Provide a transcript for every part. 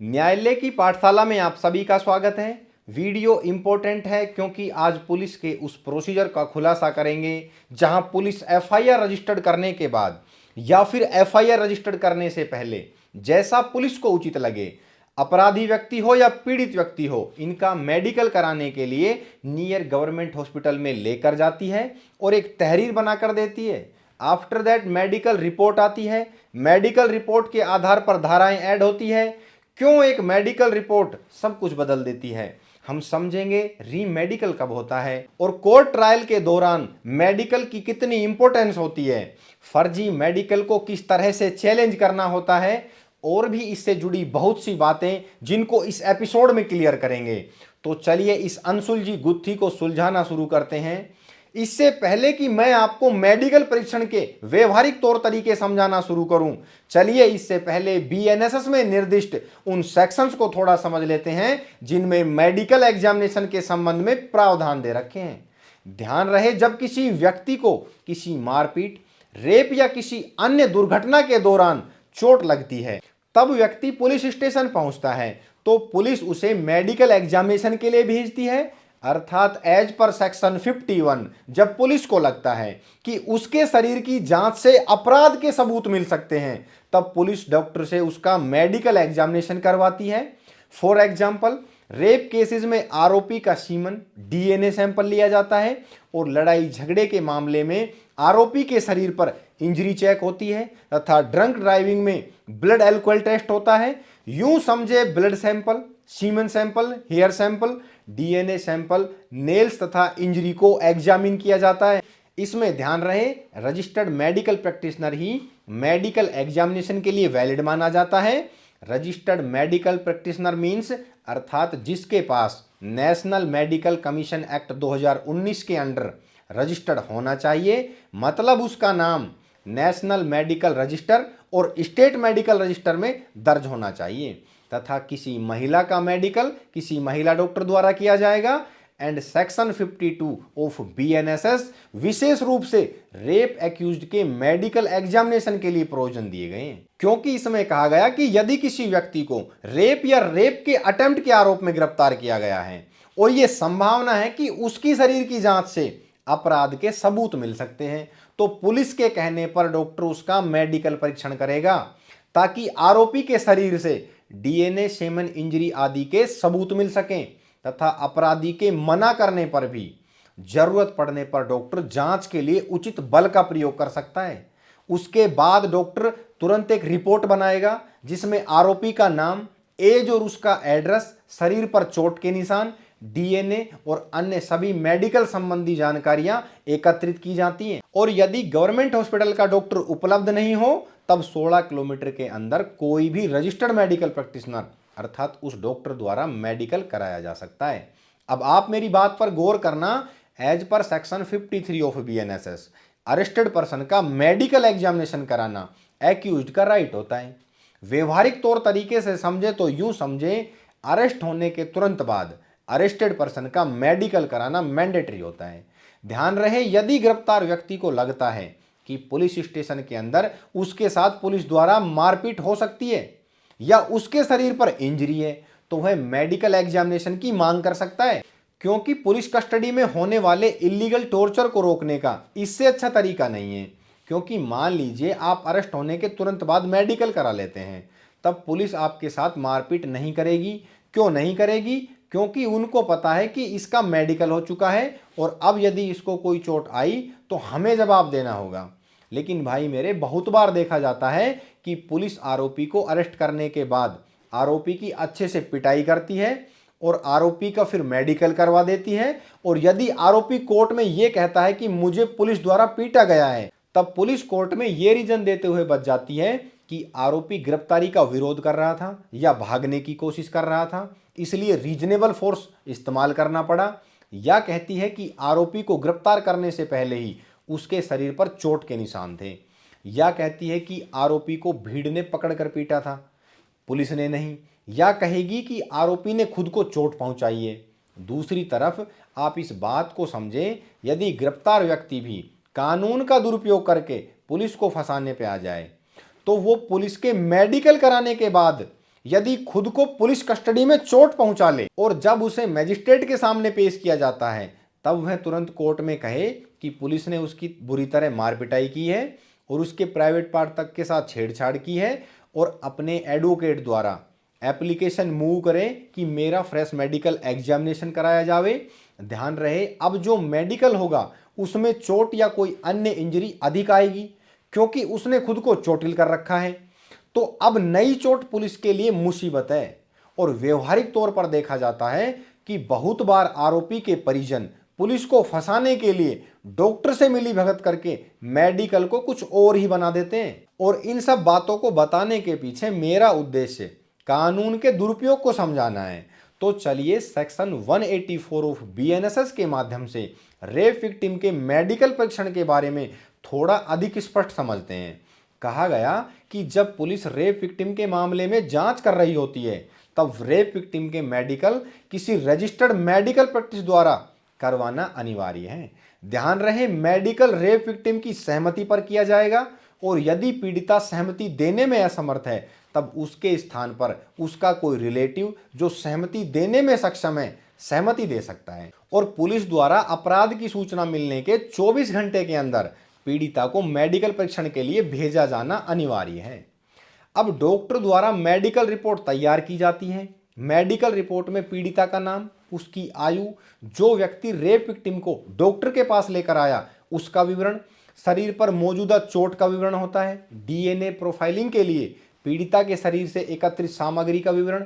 न्यायालय की पाठशाला में आप सभी का स्वागत है। वीडियो इम्पोर्टेंट है क्योंकि आज पुलिस के उस प्रोसीजर का खुलासा करेंगे जहां पुलिस एफआईआर रजिस्टर्ड करने के बाद या फिर एफआईआर रजिस्टर्ड करने से पहले जैसा पुलिस को उचित लगे, अपराधी व्यक्ति हो या पीड़ित व्यक्ति हो, इनका मेडिकल कराने के लिए नियर गवर्नमेंट हॉस्पिटल में लेकर जाती है और एक तहरीर बनाकर देती है। आफ्टर दैट मेडिकल रिपोर्ट आती है। मेडिकल रिपोर्ट के आधार पर धाराएं ऐड होती है। क्यों एक मेडिकल रिपोर्ट सब कुछ बदल देती है, हम समझेंगे। रीमेडिकल कब होता है और कोर्ट ट्रायल के दौरान मेडिकल की कितनी इंपॉर्टेंस होती है, फर्जी मेडिकल को किस तरह से चैलेंज करना होता है, और भी इससे जुड़ी बहुत सी बातें जिनको इस एपिसोड में क्लियर करेंगे। तो चलिए इस अनसुलझी गुत्थी को सुलझाना शुरू करते हैं। इससे पहले कि मैं आपको मेडिकल परीक्षण के व्यवहारिक तौर तरीके समझाना शुरू करूं, चलिए इससे पहले बीएनएसएस में निर्दिष्ट उन सेक्शंस को थोड़ा समझ लेते हैं जिनमें मेडिकल एग्जामिनेशन के संबंध में प्रावधान दे रखे हैं। ध्यान रहे, जब किसी व्यक्ति को किसी मारपीट, रेप या किसी अन्य दुर्घटना के दौरान चोट लगती है, तब व्यक्ति पुलिस स्टेशन पहुंचता है तो पुलिस उसे मेडिकल एग्जामिनेशन के लिए भेजती है। अर्थात एज पर सेक्शन 51 जब पुलिस को लगता है कि उसके शरीर की जांच से अपराध के सबूत मिल सकते हैं, तब पुलिस डॉक्टर से उसका मेडिकल एग्जामिनेशन करवाती है। फॉर एग्जाम्पल, रेप केसेस में आरोपी का सीमन, डीएनए सैंपल लिया जाता है और लड़ाई झगड़े के मामले में आरोपी के शरीर पर इंजरी चेक होती है तथा ड्रंक ड्राइविंग में ब्लड अल्कोहल टेस्ट होता है। यूं समझे, blood sample, semen sample, hair sample, DNA sample, nails तथा इंजरी को एग्जामिन किया जाता है। इसमें ध्यान रहे, रजिस्टर्ड मेडिकल प्रैक्टिशनर ही मेडिकल एग्जामिनेशन के लिए वैलिड माना जाता है। रजिस्टर्ड मेडिकल प्रैक्टिशनर मीन्स अर्थात जिसके पास नेशनल मेडिकल कमीशन एक्ट 2019 के अंडर रजिस्टर्ड होना चाहिए, मतलब उसका नाम नेशनल मेडिकल रजिस्टर और स्टेट मेडिकल रजिस्टर में दर्ज होना चाहिए तथा किसी महिला का मेडिकल किसी महिला डॉक्टर द्वारा किया जाएगा। एंड सेक्शन 52 ऑफ बीएनएसएस विशेष रूप से रेप एक्यूज्ड के मेडिकल एग्जामिनेशन के लिए प्रोविजन दिए गए हैं, क्योंकि इसमें कहा गया कि यदि किसी व्यक्ति को रेप या रेप के अटेम्प्ट के आरोप में गिरफ्तार किया गया है और यह संभावना है कि उसकी शरीर की जांच से अपराध के सबूत मिल सकते हैं, तो पुलिस के कहने पर डॉक्टर उसका मेडिकल परीक्षण करेगा ताकि आरोपी के शरीर से डीएनए, सेमन, इंजरी आदि के सबूत मिल सकें तथा अपराधी के मना करने पर भी जरूरत पड़ने पर डॉक्टर जांच के लिए उचित बल का प्रयोग कर सकता है। उसके बाद डॉक्टर तुरंत एक रिपोर्ट बनाएगा जिसमें आरोपी का नाम, एज और उसका एड्रेस, शरीर पर चोट के निशान, डीएनए और अन्य सभी मेडिकल संबंधी जानकारियां एकत्रित की जाती हैं। और यदि गवर्नमेंट हॉस्पिटल का डॉक्टर उपलब्ध नहीं हो तब 16 किलोमीटर के अंदर कोई भी रजिस्टर्ड मेडिकल प्रैक्टिशनर अर्थात उस डॉक्टर द्वारा मेडिकल कराया जा सकता है। अब आप मेरी बात पर गौर करना, as per section 53 of BNSS arrested person का मेडिकल एग्जामिनेशन कराना एक्यूज्ड का राइट होता है। व्यवहारिक तौर तरीके से समझे तो यूं समझे, अरेस्ट होने के तुरंत बाद अरेस्टेड पर्सन का मेडिकल कराना मैंडेटरी होता है। ध्यान रहे, यदि गिरफ्तार व्यक्ति को लगता है कि पुलिस स्टेशन के अंदर उसके साथ पुलिस द्वारा मारपीट हो सकती है या उसके शरीर पर इंजरी है, तो वह मेडिकल एग्जामिनेशन की मांग कर सकता है, क्योंकि पुलिस कस्टडी में होने वाले इलीगल टॉर्चर को रोकने का इससे अच्छा तरीका नहीं है। क्योंकि मान लीजिए आप अरेस्ट होने के तुरंत बाद मेडिकल करा लेते हैं, तब पुलिस आपके साथ मारपीट नहीं करेगी। क्यों नहीं करेगी? क्योंकि उनको पता है कि इसका मेडिकल हो चुका है और अब यदि इसको कोई चोट आई तो हमें जवाब देना होगा। लेकिन भाई मेरे, बहुत बार देखा जाता है कि पुलिस आरोपी को अरेस्ट करने के बाद आरोपी की अच्छे से पिटाई करती है और आरोपी का फिर मेडिकल करवा देती है। और यदि आरोपी कोर्ट में यह कहता है कि मुझे पुलिस द्वारा पीटा गया है, तब पुलिस कोर्ट में यह रीजन देते हुए बच जाती है कि आरोपी गिरफ्तारी का विरोध कर रहा था या भागने की कोशिश कर रहा था, इसलिए रीजनेबल फोर्स इस्तेमाल करना पड़ा, या कहती है कि आरोपी को गिरफ्तार करने से पहले ही उसके शरीर पर चोट के निशान थे, या कहती है कि आरोपी को भीड़ ने पकड़कर पीटा था, पुलिस ने नहीं, या कहेगी कि आरोपी ने खुद को चोट पहुंचाई है। दूसरी तरफ आप इस बात को समझें, यदि गिरफ्तार व्यक्ति भी कानून का दुरुपयोग करके पुलिस को फंसाने पे आ जाए तो वो पुलिस के मेडिकल कराने के बाद यदि खुद को पुलिस कस्टडी में चोट पहुंचा ले और जब उसे मजिस्ट्रेट के सामने पेश किया जाता है तब वह तुरंत कोर्ट में कहे कि पुलिस ने उसकी बुरी तरह मार पिटाई की है और उसके प्राइवेट पार्ट तक के साथ छेड़छाड़ की है और अपने एडवोकेट द्वारा एप्लीकेशन मूव करें कि मेरा फ्रेश मेडिकल एग्जामिनेशन कराया जावे। ध्यान रहे, अब जो मेडिकल होगा उसमें चोट या कोई अन्य इंजरी अधिक आएगी क्योंकि उसने खुद को चोटिल कर रखा है। तो अब नई चोट पुलिस के लिए मुसीबत है और व्यवहारिक तौर पर देखा जाता है कि बहुत बार आरोपी के परिजन पुलिस को फंसाने के लिए डॉक्टर से मिली भगत करके मेडिकल को कुछ और ही बना देते हैं। और इन सब बातों को बताने के पीछे मेरा उद्देश्य कानून के दुरुपयोग को समझाना है। तो चलिए सेक्शन 184 ऑफ बीएनएसएस के माध्यम से रेप विक्टिम के मेडिकल परीक्षण के बारे में थोड़ा अधिक स्पष्ट समझते हैं। कहा गया कि जब पुलिस रेप विक्टिम के मामले में जांच कर रही होती है तब रेप विक्टिम के मेडिकल किसी रजिस्टर्ड मेडिकल प्रैक्टिस द्वारा करवाना अनिवार्य है। ध्यान रहे, मेडिकल रेप विक्टिम की सहमति पर किया जाएगा और यदि पीड़िता सहमति देने में असमर्थ है तब उसके स्थान पर उसका कोई रिलेटिव जो सहमति देने में सक्षम है सहमति दे सकता है। और पुलिस द्वारा अपराध की सूचना मिलने के 24 घंटे के अंदर पीड़िता को मेडिकल परीक्षण के लिए भेजा जाना अनिवार्य है। अब डॉक्टर द्वारा मेडिकल रिपोर्ट तैयार की जाती है। मेडिकल रिपोर्ट में पीड़िता का नाम, उसकी आयु, जो व्यक्ति रेप विक्टिम को डॉक्टर के पास लेकर आया उसका विवरण, शरीर पर मौजूदा चोट का विवरण होता है, डीएनए प्रोफाइलिंग के लिए पीड़िता के शरीर से एकत्रित सामग्री का विवरण,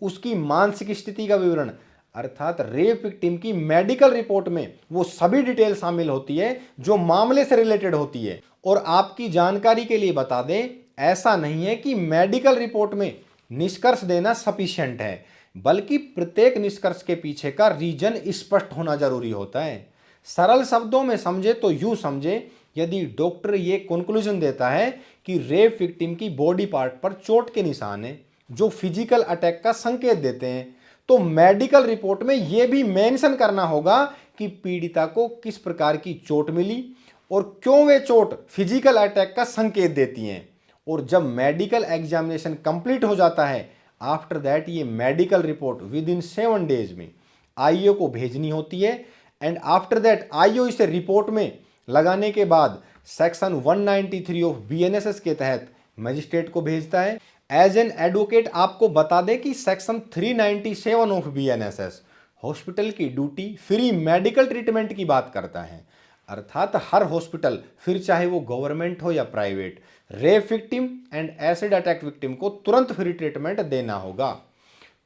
उसकी मानसिक स्थिति का विवरण, अर्थात रेप विक्टिम की मेडिकल रिपोर्ट में वो सभी डिटेल शामिल होती है जो मामले से रिलेटेड होती है। और आपकी जानकारी के लिए बता दें, ऐसा नहीं है कि मेडिकल रिपोर्ट में निष्कर्ष देना सफिशिएंट है, बल्कि प्रत्येक निष्कर्ष के पीछे का रीजन स्पष्ट होना जरूरी होता है। सरल शब्दों में समझे तो यूं समझे, यदि डॉक्टर ये कंक्लूजन देता है कि रेप विक्टिम की बॉडी पार्ट पर चोट के निशान हैं जो फिजिकल अटैक का संकेत देते हैं, तो मेडिकल रिपोर्ट में यह भी मेंशन करना होगा कि पीड़िता को किस प्रकार की चोट मिली और क्यों वे चोट फिजिकल अटैक का संकेत देती हैं। और जब मेडिकल एग्जामिनेशन कंप्लीट हो जाता है, आफ्टर दैट ये medical report with in 7 days में आईओ को भेजनी होती है। एंड आफ्टर दैट आईओ इसे रिपोर्ट में लगाने के बाद सेक्शन 193 ऑफ बीएनएसएस के तहत मजिस्ट्रेट को भेजता है। एज एन एडवोकेट आपको बता दें कि सेक्शन 397 ऑफ बीएनएसएस हॉस्पिटल की ड्यूटी फ्री मेडिकल ट्रीटमेंट की बात करता है, अर्थात हर हॉस्पिटल, फिर चाहे वो गवर्नमेंट हो या private, rape victim and acid attack victim को तुरंत फ्री ट्रीटमेंट देना होगा।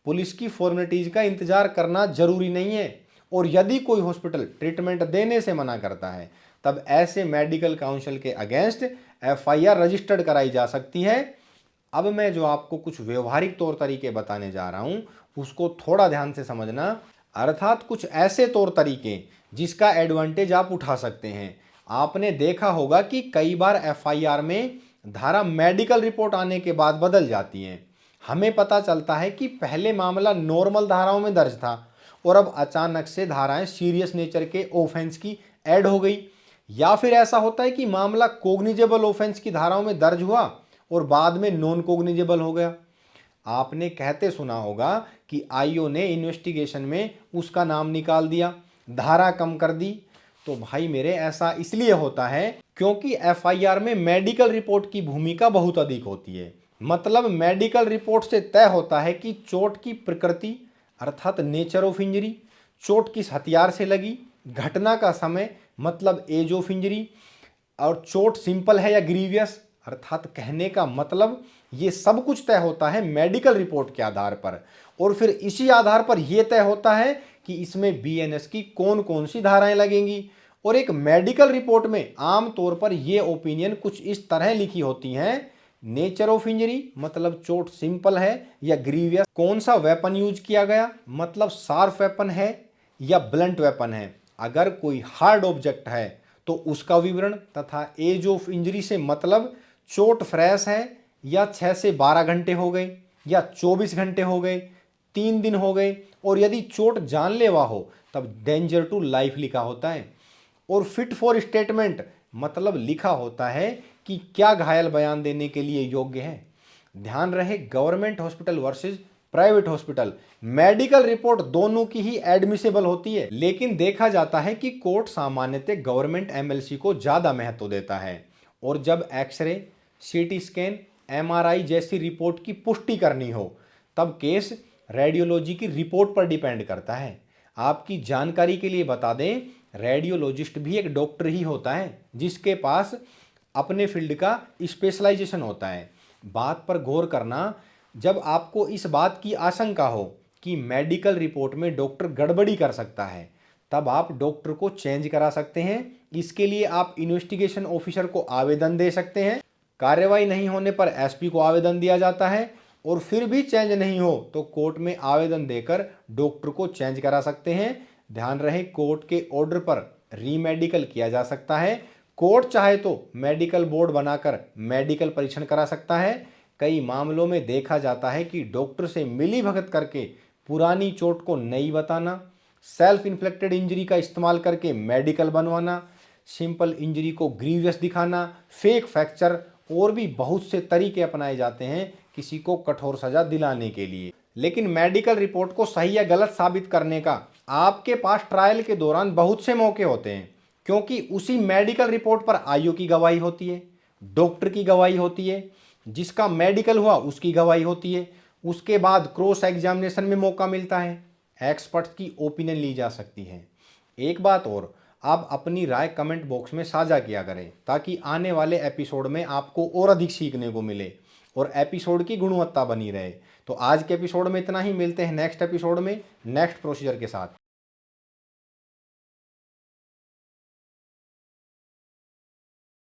पुलिस की फॉर्मेलिटीज का इंतजार करना जरूरी नहीं है और यदि कोई हॉस्पिटल ट्रीटमेंट देने से मना करता है तब ऐसे मेडिकल काउंसिल के अगेंस्ट एफआईआर रजिस्टर्ड कराई जा सकती है। अब मैं जो आपको कुछ व्यवहारिक तौर तरीके बताने जा रहा हूं उसको थोड़ा ध्यान से समझना, अर्थात कुछ ऐसे तौर तरीके जिसका एडवांटेज आप उठा सकते हैं। आपने देखा होगा कि कई बार एफआईआर में धारा मेडिकल रिपोर्ट आने के बाद बदल जाती है। हमें पता चलता है कि पहले मामला नॉर्मल धाराओं में दर्ज था और अब अचानक से धाराएं सीरियस नेचर के ऑफेंस की ऐड हो गई, या फिर ऐसा होता है कि मामला कोग्निजेबल ऑफेंस की धाराओं में दर्ज हुआ और बाद में नॉन कोग्निजेबल हो गया। आपने कहते सुना होगा कि आईओ ने इन्वेस्टिगेशन में उसका नाम निकाल दिया, धारा कम कर दी। तो भाई मेरे, ऐसा इसलिए होता है क्योंकि एफआईआर में मेडिकल रिपोर्ट की भूमिका बहुत अधिक होती है। मतलब मेडिकल रिपोर्ट से तय होता है कि चोट की प्रकृति अर्थात नेचर ऑफ इंजरी, चोट किस हथियार से लगी, घटना का समय मतलब एज ऑफ इंजरी, और चोट सिंपल है या ग्रीवियस, अर्थात कहने का मतलब ये सब कुछ तय होता है मेडिकल रिपोर्ट के आधार पर। और फिर इसी आधार पर यह तय होता है कि इसमें बीएनएस की कौन कौन सी धाराएं लगेंगी। और एक मेडिकल रिपोर्ट में आमतौर पर यह ओपिनियन कुछ इस तरह लिखी होती हैं, नेचर ऑफ इंजरी मतलब चोट सिंपल है या ग्रीवियस, कौन सा वेपन यूज किया गया मतलब शार्प वेपन है या ब्लंट वेपन है, अगर कोई हार्ड ऑब्जेक्ट है तो उसका विवरण, तथा एज ऑफ इंजरी से मतलब चोट फ्रेश है या 6 से 12 घंटे हो गए या 24 घंटे हो गए, 3 दिन हो गए, और यदि चोट जानलेवा हो तब डेंजर टू लाइफ लिखा होता है। और फिट फॉर स्टेटमेंट मतलब लिखा होता है कि क्या घायल बयान देने के लिए योग्य है। ध्यान रहे, government hospital versus private hospital, medical report दोनों की ही एडमिसेबल होती है, लेकिन देखा जाता है कि कोर्ट सामान्यतः गवर्नमेंट एमएलसी को ज्यादा महत्व देता है। और जब एक्सरे, सीटी स्कैन, एमआरआई जैसी रिपोर्ट की पुष्टि करनी हो, तब केस रेडियोलॉजी की रिपोर्ट पर डिपेंड करता है। आपकी जानकारी के लिए बता दें, रेडियोलॉजिस्ट भी एक डॉक्टर ही होता है जिसके पास अपने फील्ड का स्पेशलाइजेशन होता है। बात पर गौर करना, जब आपको इस बात की आशंका हो कि मेडिकल रिपोर्ट में डॉक्टर गड़बड़ी कर सकता है, तब आप डॉक्टर को चेंज करा सकते हैं। इसके लिए आप इन्वेस्टिगेशन ऑफिसर को आवेदन दे सकते हैं। कार्रवाई नहीं होने पर एसपी को आवेदन दिया जाता है, और फिर भी चेंज नहीं हो तो कोर्ट में आवेदन देकर डॉक्टर को चेंज करा सकते हैं। ध्यान रहे, कोर्ट के ऑर्डर पर रीमेडिकल किया जा सकता है। कोर्ट चाहे तो मेडिकल बोर्ड बनाकर मेडिकल परीक्षण करा सकता है। कई मामलों में देखा जाता है कि डॉक्टर से मिली भगत करके पुरानी चोट को नई बताना, सेल्फ इन्फ्लिक्टेड इंजरी का इस्तेमाल करके मेडिकल बनवाना, सिंपल इंजरी को ग्रीवियस दिखाना, फेक फ्रैक्चर, और भी बहुत से तरीके अपनाए जाते हैं किसी को कठोर सजा दिलाने के लिए। लेकिन मेडिकल रिपोर्ट को सही या गलत साबित करने का आपके पास ट्रायल के दौरान बहुत से मौके होते हैं, क्योंकि उसी मेडिकल रिपोर्ट पर आईओ की गवाही होती है, डॉक्टर की गवाही होती है, जिसका मेडिकल हुआ उसकी गवाही होती है। उसके बाद क्रॉस एग्जामिनेशन में मौका मिलता है, एक्सपर्ट की ओपिनियन ली जा सकती है। एक बात और, आप अपनी राय कमेंट बॉक्स में साझा किया करें ताकि आने वाले एपिसोड में आपको और अधिक सीखने को मिले और एपिसोड की गुणवत्ता बनी रहे। तो आज के एपिसोड में इतना ही, मिलते हैं नेक्स्ट एपिसोड में नेक्स्ट प्रोसीजर के साथ।